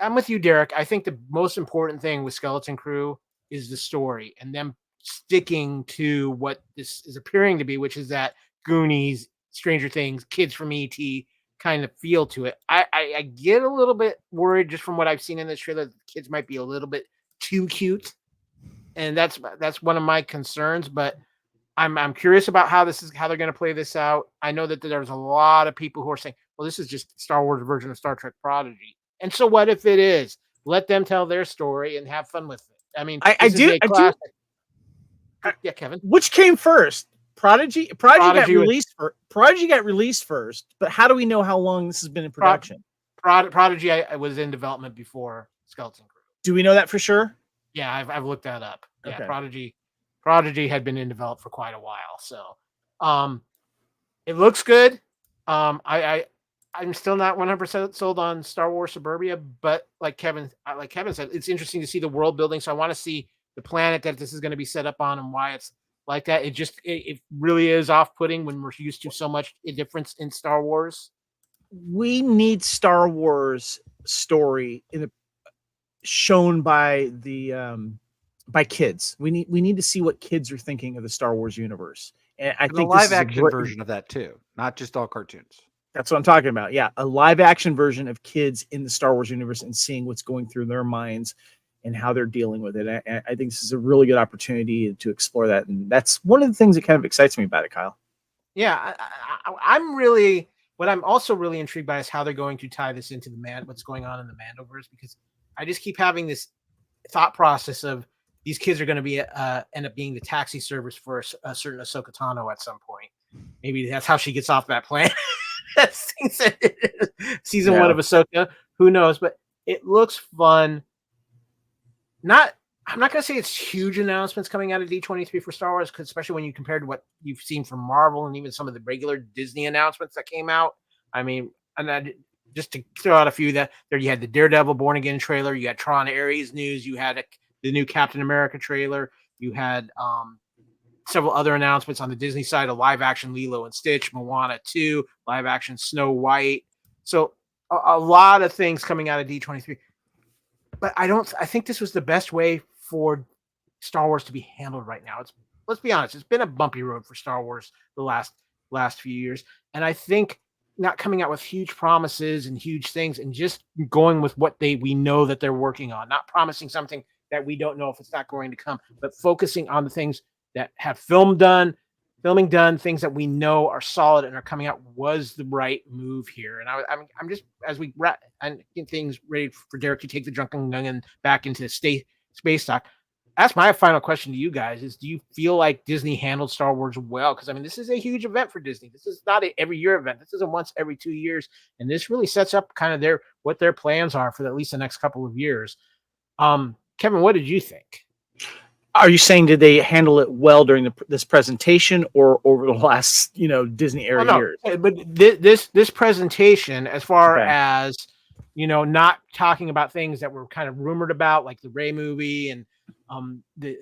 I'm with you, Derrick. I think the most important thing with Skeleton Crew is the story, and them sticking to what this is appearing to be, which is that Goonies, Stranger Things, Kids from ET kind of feel to it. I get a little bit worried just from what I've seen in this trailer that the kids might be a little bit too cute, and that's one of my concerns. But I'm curious about how they're going to play this out. I know that there's a lot of people who are saying, well, this is just Star Wars version of Star Trek Prodigy. And so what if it is? Let them tell their story and have fun with it. I mean, I do. Yeah, Kevin. Which came first? Prodigy got released Prodigy got released first, but how do we know how long this has been in production? Prodigy I was in development before Skeleton Crew. Do we know that for sure? Yeah, I've looked that up. Yeah, okay. Prodigy had been in development for quite a while, so it looks good. I'm still not 100% sold on Star Wars Suburbia, but like Kevin said, it's interesting to see the world building. So I want to see the planet that this is going to be set up on and why it's like that. It really is off-putting when we're used to so much difference in Star Wars. We need Star Wars story shown by kids. We need to see what kids are thinking of the Star Wars universe. And I think a live action version of that too, not just all cartoons. That's what I'm talking about. Yeah, a live action version of kids in the Star Wars universe and seeing what's going through their minds and how they're dealing with it. I think this is a really good opportunity to explore that, and that's one of the things that kind of excites me about it, Kyle. Yeah, what I'm also really intrigued by is how they're going to tie this into what's going on in the Mandoverse, because I just keep having this thought process of these kids are going to be end up being the taxi service for a certain Ahsoka Tano at some point. Maybe that's how she gets off that plane. Season 1 of Ahsoka. Who knows? But it looks fun. I'm not going to say it's huge announcements coming out of D23 for Star Wars, because especially when you compare to what you've seen from Marvel and even some of the regular Disney announcements that came out. I mean, just to throw out a few, that there you had the Daredevil Born Again trailer, you had Tron Ares news, you had the new Captain America trailer, you had several other announcements on the Disney side, a live action Lilo and Stitch, Moana 2, live action Snow White. So a lot of things coming out of D23. But I think this was the best way for Star Wars to be handled right now. Let's be honest, it's been a bumpy road for Star Wars the last few years. And I think not coming out with huge promises and huge things and just going with what we know that they're working on, not promising something that we don't know if it's not going to come, but focusing on the things that have filming done, things that we know are solid and are coming out, was the right move here. And I'm just, as we wrap and get things ready for Derrick to take the drunken gungan back into space talk, that's my final question to you guys: is do you feel like Disney handled Star Wars well? Because I mean, this is a huge event for Disney. This is not an every year event. This is a once every 2 years, and this really sets up kind of what their plans are for at least the next couple of years. Kevin, what did you think? Are you saying did they handle it well during this presentation or over the last Disney era years? But this presentation, as far as not talking about things that were kind of rumored about, like the Rey movie and the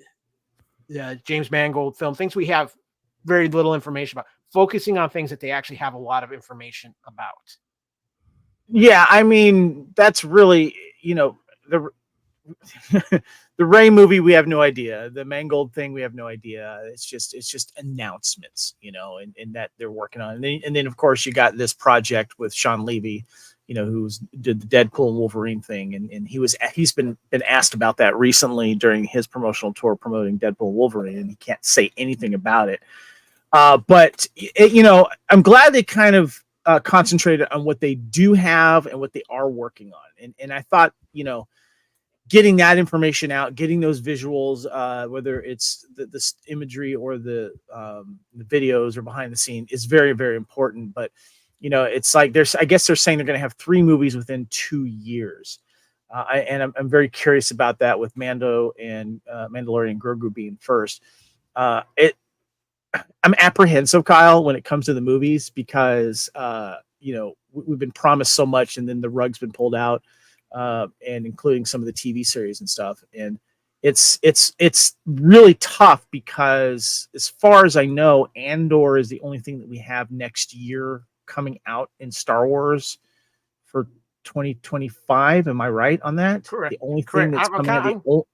James Mangold film, things we have very little information about, focusing on things that they actually have a lot of information about. Yeah, I mean, that's really the Rey movie, we have no idea. The Mangold thing, we have no idea. It's just announcements, and that they're working on. And then of course you got this project with Sean Levy, who did the Deadpool and Wolverine thing, and he's been asked about that recently during his promotional tour promoting Deadpool and Wolverine, and he can't say anything about it. But I'm glad they kind of concentrated on what they do have and what they are working on. And I thought, getting that information out, getting those visuals, whether it's the imagery or the videos or behind the scene, is very, very important. But it's like I guess they're saying they're going to have 3 movies within 2 years, and I'm very curious about that, with Mando and Mandalorian Grogu being first. I'm apprehensive, Kyle, when it comes to the movies, because we've been promised so much, and then the rug's been pulled out. And including some of the TV series and stuff. And it's really tough, because as far as I know, Andor is the only thing that we have next year coming out in Star Wars for 2025. Am I right on that? Correct. The only thing that's coming out.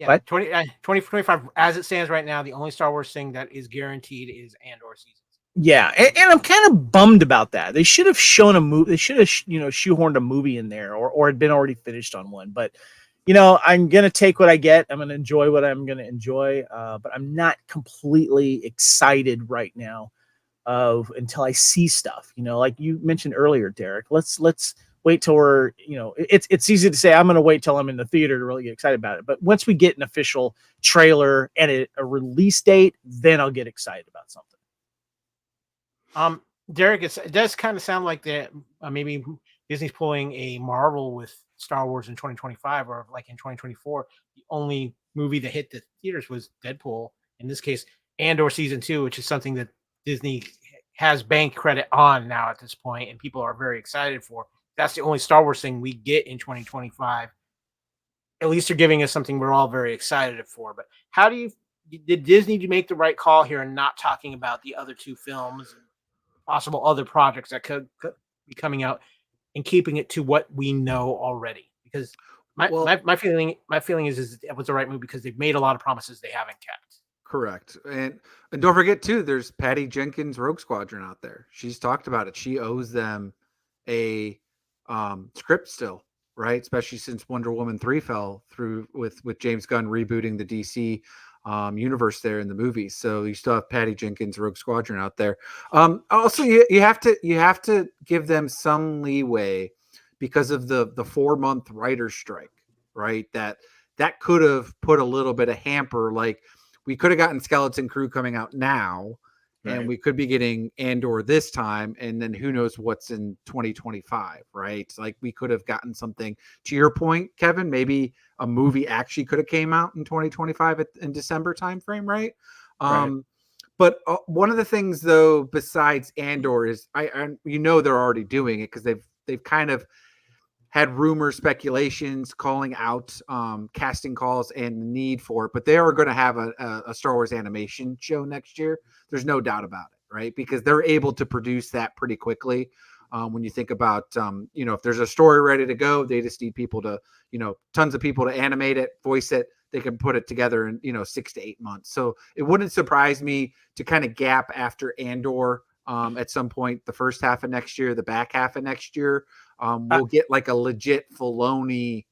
Yeah, What? 2025 as it stands right now, the only Star Wars thing that is guaranteed is Andor season. Yeah, and I'm kind of bummed about that. They should have shown a movie. They should have, shoehorned a movie in there, or had been already finished on one. But I'm gonna take what I get. I'm gonna enjoy what I'm gonna enjoy. But I'm not completely excited right now until I see stuff. Like you mentioned earlier, Derrick. Let's wait till we're. It's easy to say I'm gonna wait till I'm in the theater to really get excited about it. But once we get an official trailer and a release date, then I'll get excited about something. Derrick, it does kind of sound like that maybe Disney's pulling a Marvel with Star Wars in 2025, or like in 2024. The only movie that hit the theaters was Deadpool. In this case, Andor season 2, which is something that Disney has bank credit on now at this point, and people are very excited for. That's the only Star Wars thing we get in 2025. At least they're giving us something we're all very excited for. But did Disney make the right call here and not talking about the other two films and possible other projects that could be coming out, and keeping it to what we know already? Because my feeling is it was the right move, because they've made a lot of promises they haven't kept. Correct. And don't forget too, there's Patty Jenkins' Rogue Squadron out there. She's talked about it. She owes them a script still, right? Especially since Wonder Woman 3 fell through with James Gunn rebooting the DC universe there in the movies. So you still have Patty Jenkins' Rogue Squadron out there. Also, you have to give them some leeway because of the 4-month writer's strike, right? That could have put a little bit of hamper. Like, we could have gotten Skeleton Crew coming out now, right, and we could be getting Andor this time, and then who knows what's in 2025, right? Like, we could have gotten something, to your point, Kevin, maybe a movie actually could have came out in 2025 in December timeframe, right? Right. But one of the things, though, besides Andor is they're already doing it, because they've kind of had rumors, speculations, calling out casting calls and the need for it. But they are going to have a Star Wars animation show next year. There's no doubt about it, right? Because they're able to produce that pretty quickly. When you think about, if there's a story ready to go, they just need people to, tons of people to animate it, voice it. They can put it together in, 6 to 8 months. So it wouldn't surprise me to kind of gap after Andor at some point, the first half of next year, the back half of next year. We'll get like a legit Filoni,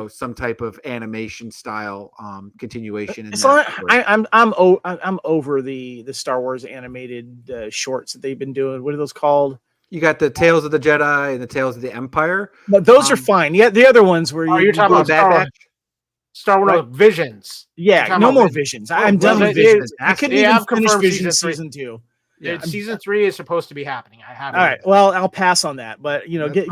some type of animation style continuation. So I'm over the Star Wars animated shorts that they've been doing. What are those called? You got the Tales of the Jedi and the Tales of the Empire. But those are fine. Yeah, the other ones where you're talking about Bad Batch. Star Wars Visions. Yeah, no more Visions. I'm done with Visions. I couldn't even finish Visions season 2. Yeah. Season 3 is supposed to be happening. I haven't. All right. Well, I'll pass on that. But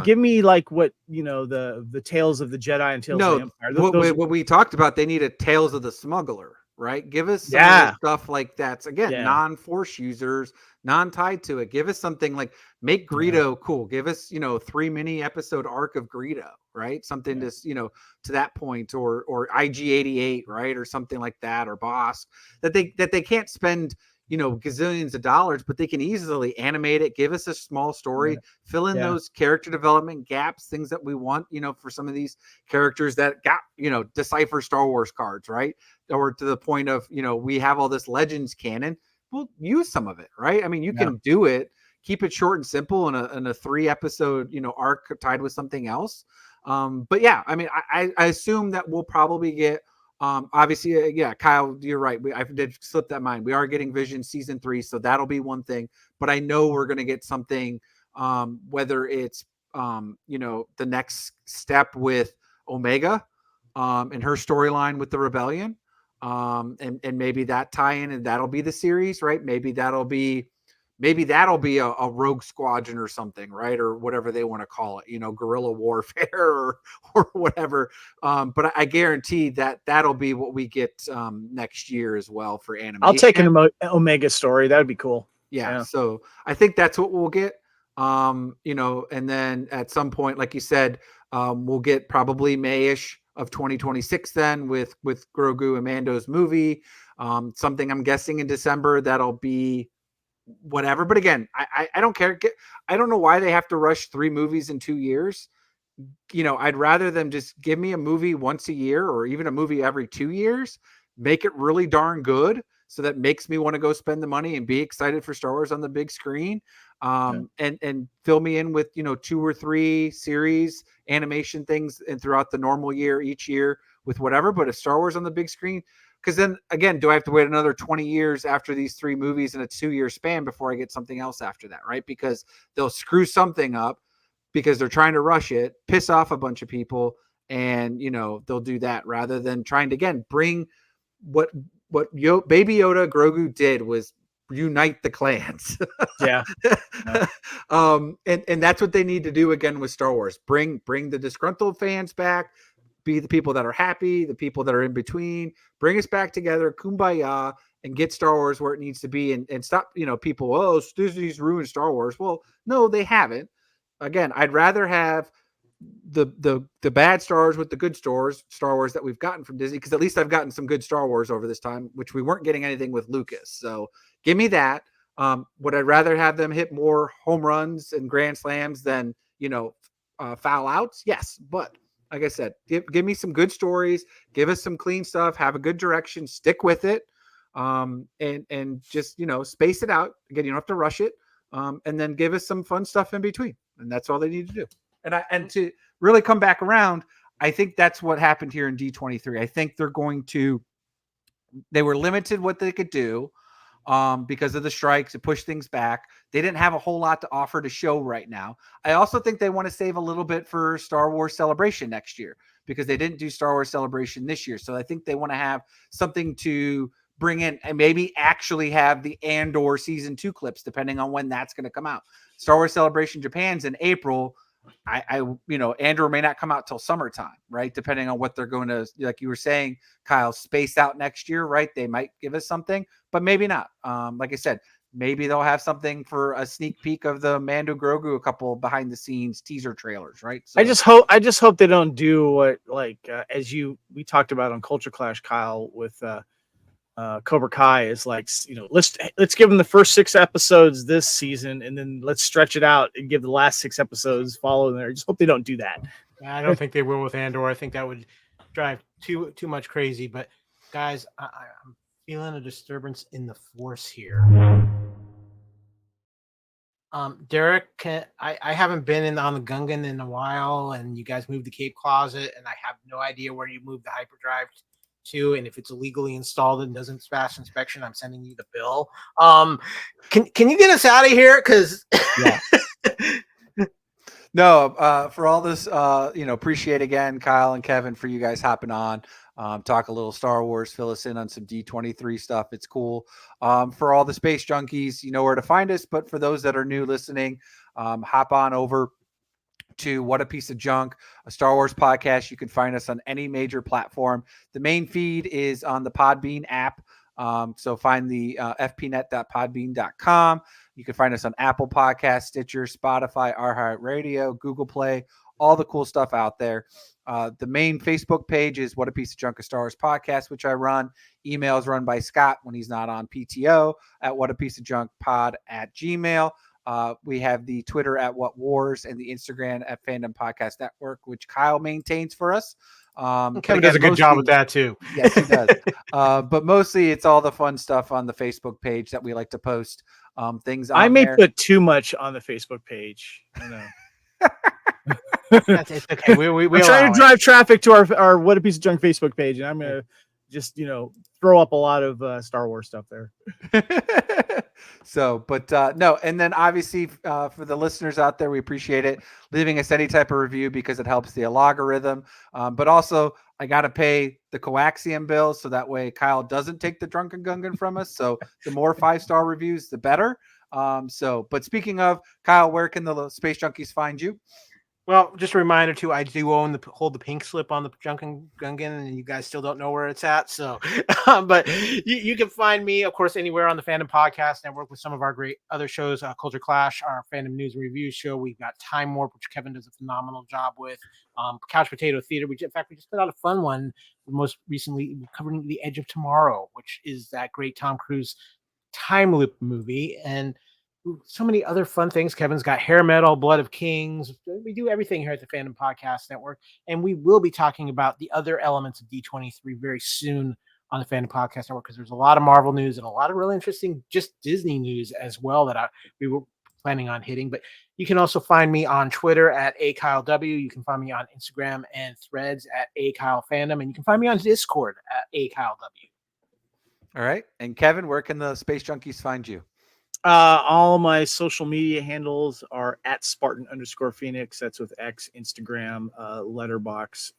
give me like what the Tales of the Jedi and Tales of the Empire. What we talked about, they need a Tales of the Smuggler, right? Give us some stuff like that. Again, non-Force users, non-tied to it. Give us something like make Greedo cool. Give us 3 mini episode arc of Greedo, right? Something to that point, or IG-88, right, or something like that, or Boss that they can't spend gazillions of dollars, but they can easily animate it, give us a small story, fill in those character development gaps, things that we want, for some of these characters that got, decipher Star Wars cards, right? Or to the point of, we have all this Legends canon, we'll use some of it, right? I mean, you can do it, keep it short and simple in a 3 episode, arc tied with something else. But yeah, I mean, I assume that we'll probably get, obviously, Kyle, you're right. I did slip that mind. We are getting Vision season 3, so that'll be one thing. But I know we're going to get something, whether it's, the next step with Omega, and her storyline with the Rebellion, and maybe that tie-in, and that'll be the series, right? Maybe that'll be a Rogue Squadron or something, right? Or whatever they want to call it, guerrilla warfare or whatever. But I guarantee that'll be what we get next year as well for animation. I'll take an Omega story. That would be cool. Yeah. So I think that's what we'll get. And then at some point, like you said, we'll get probably May-ish of 2026 then with Grogu and Mando's movie. Something I'm guessing in December that'll be whatever. But again, I don't care. I don't know why they have to rush 3 movies in 2 years. I'd rather them just give me a movie once a year or even a movie every 2 years, make it really darn good. So that makes me want to go spend the money and be excited for Star Wars on the big screen. And fill me in with, 2 or 3 series animation things and throughout the normal year, each year with whatever, but a Star Wars on the big screen. Cause then again, do I have to wait another 20 years after these 3 movies in a 2-year span before I get something else after that? Right. Because they'll screw something up because they're trying to rush it, piss off a bunch of people. And, they'll do that rather than trying to, again, bring what Baby Yoda Grogu did was unite the clans. Yeah. And that's what they need to do again with Star Wars. Bring the disgruntled fans back, be the people that are happy, the people that are in between, bring us back together, kumbaya, and get Star Wars where it needs to be and stop, people, oh, Disney's ruined Star Wars. Well, no, they haven't. Again, I'd rather have the bad Star Wars with the good Star Wars that we've gotten from Disney, because at least I've gotten some good Star Wars over this time, which we weren't getting anything with Lucas. So give me that. Would I rather have them hit more home runs and grand slams than foul outs? Yes, but like I said, give me some good stories, give us some clean stuff, have a good direction, stick with it, and just space it out. Again, you don't have to rush it, and then give us some fun stuff in between, and that's all they need to do. And to really come back around, I think that's what happened here in D23. I think they were limited what they could do because of the strikes. It pushed things back. They didn't have a whole lot to offer to show right now. I also think they want to save a little bit for Star Wars Celebration next year because they didn't do Star Wars Celebration this year. So I think they want to have something to bring in and maybe actually have the Andor season 2 clips, depending on when that's going to come out. Star Wars Celebration Japan's in April. Andor may not come out till summertime, right? Depending on what they're going to, like you were saying, Kyle, space out next year, right? They might give us something, but maybe not. Like I said, maybe they'll have something for a sneak peek of the Mando Grogu, a couple behind the scenes teaser trailers, right? So, I just hope they don't do what we talked about on Culture Clash, Kyle, with Cobra Kai is like, let's give them the first 6 episodes this season, and then let's stretch it out and give the last 6 episodes following there. I just hope they don't do that. I don't think they will with Andor. I think that would drive too much crazy. But guys, I'm feeling a disturbance in the force here. Derrick, I haven't been on the Gungan in a while, and you guys moved the Cape Closet, and I have no idea where you moved the hyperdrive to, and if it's illegally installed and doesn't pass inspection, I'm sending you the bill. Can you get us out of here? Because yeah. No, for all this, appreciate again, Kyle and Kevin, for you guys hopping on, talk a little Star Wars, fill us in on some D23 stuff. It's cool. For all the space junkies, you know where to find us, but for those that are new listening, hop on over to What a Piece of Junk, a Star Wars podcast. You can find us on any major platform. The main feed is on the Podbean app. So find the fpnet.podbean.com. You can find us on Apple Podcasts, Stitcher, Spotify, iHeartRadio, Google Play, all the cool stuff out there. The main Facebook page is What a Piece of Junk, a Star Wars podcast, which I run. Emails run by Scott when he's not on PTO at whatapieceofjunkpod@gmail.com. We have the Twitter at What Wars and the Instagram at Fandom Podcast Network, which Kyle maintains for us. Kevin does a good job with that too. Yes, he does. But mostly it's all the fun stuff on the Facebook page that we like to post things on. I may there. put too much on the Facebook page. I know. That's okay. We trying to drive traffic to our What a Piece of Junk Facebook page, and I'm gonna just throw up a lot of Star Wars stuff there. So, but no, and then obviously for the listeners out there, we appreciate it leaving us any type of review because it helps the algorithm. But also, I got to pay the coaxium bill so that way Kyle doesn't take the Drunken Gungan from us. So the more 5-star reviews, the better. But speaking of Kyle, where can the Space Junkies find you? Well, just a reminder too, I do hold the pink slip on the Drunken Gungan, and you guys still don't know where it's at. So, but you can find me, of course, anywhere on the Fandom Podcast Network with some of our great other shows, Culture Clash, our Fandom News and Review show. We've got Time Warp, which Kevin does a phenomenal job with. Couch Potato Theater. In fact, we just put out a fun one. Most recently, covering The Edge of Tomorrow, which is that great Tom Cruise time loop movie. And so many other fun things. Kevin's got hair metal, Blood of Kings. We do everything here at the Fandom Podcast Network, and we will be talking about the other elements of D23 very soon on the Fandom Podcast Network, because there's a lot of Marvel news and a lot of really interesting just Disney news as well that we were planning on hitting. But you can also find me on Twitter at AKyleW. You can find me on Instagram and Threads at AKyleFandom, and you can find me on Discord at AKyleW. All right. And Kevin, where can the Space Junkies find you? All my social media handles are at Spartan_Phoenix. That's with X, Instagram, Letterbox,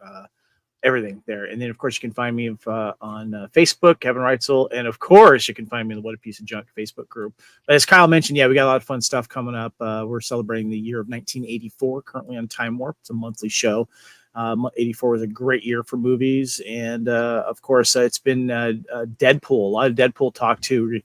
everything there. And then, of course, you can find me on Facebook, Kevin Reitzel. And, of course, you can find me in the What a Piece of Junk Facebook group. But as Kyle mentioned, we got a lot of fun stuff coming up. We're celebrating the year of 1984, currently on Time Warp. It's a monthly show. 84 was a great year for movies. And, of course, it's been Deadpool, a lot of Deadpool talk, too. We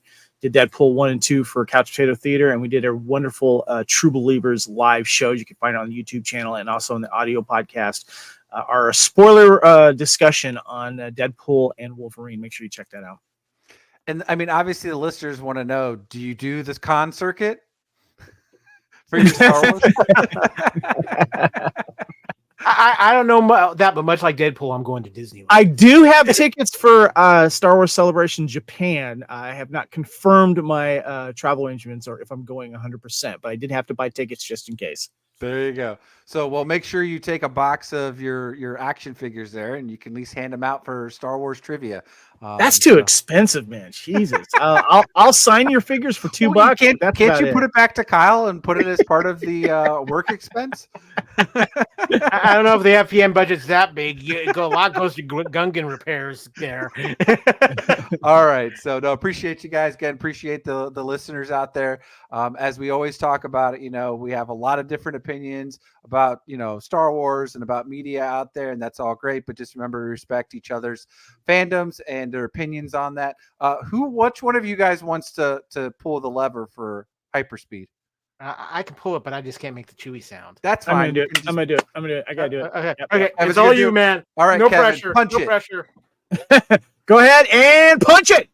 did Deadpool 1 and 2 for Couch Potato Theater, and we did a wonderful True Believers live shows. You can find it on the YouTube channel and also on the audio podcast. Our spoiler discussion on Deadpool and Wolverine. Make sure you check that out. And I mean, obviously, the listeners want to know: do you do this con circuit for your Star Wars? I don't know that, but much like Deadpool, I'm going to Disneyland. I do have tickets for Star Wars Celebration Japan. I have not confirmed my travel arrangements or if I'm going 100%, but I did have to buy tickets just in case. There you go. So, well, make sure you take a box of your action figures there, and you can at least hand them out for Star Wars trivia. That's too expensive, man. Jesus, I'll sign your figures for $2. Can't you put it back to Kyle and put it as part of the work expense? I don't know if the FPM budget's that big. A lot goes to Gungan repairs there. All right. So, no, appreciate you guys again. Appreciate the listeners out there. As we always talk about it, we have a lot of different opinions about, Star Wars and about media out there, and that's all great. But just remember to respect each other's fandoms and their opinions on that. Which one of you guys wants to pull the lever for hyperspeed? I can pull it, but I just can't make the Chewie sound. That's fine. I'm gonna do it. I gotta do it. Okay. Yep. Okay. It's all you, man. All right. No Kevin, pressure. Punch no it. pressure. Go ahead and punch it.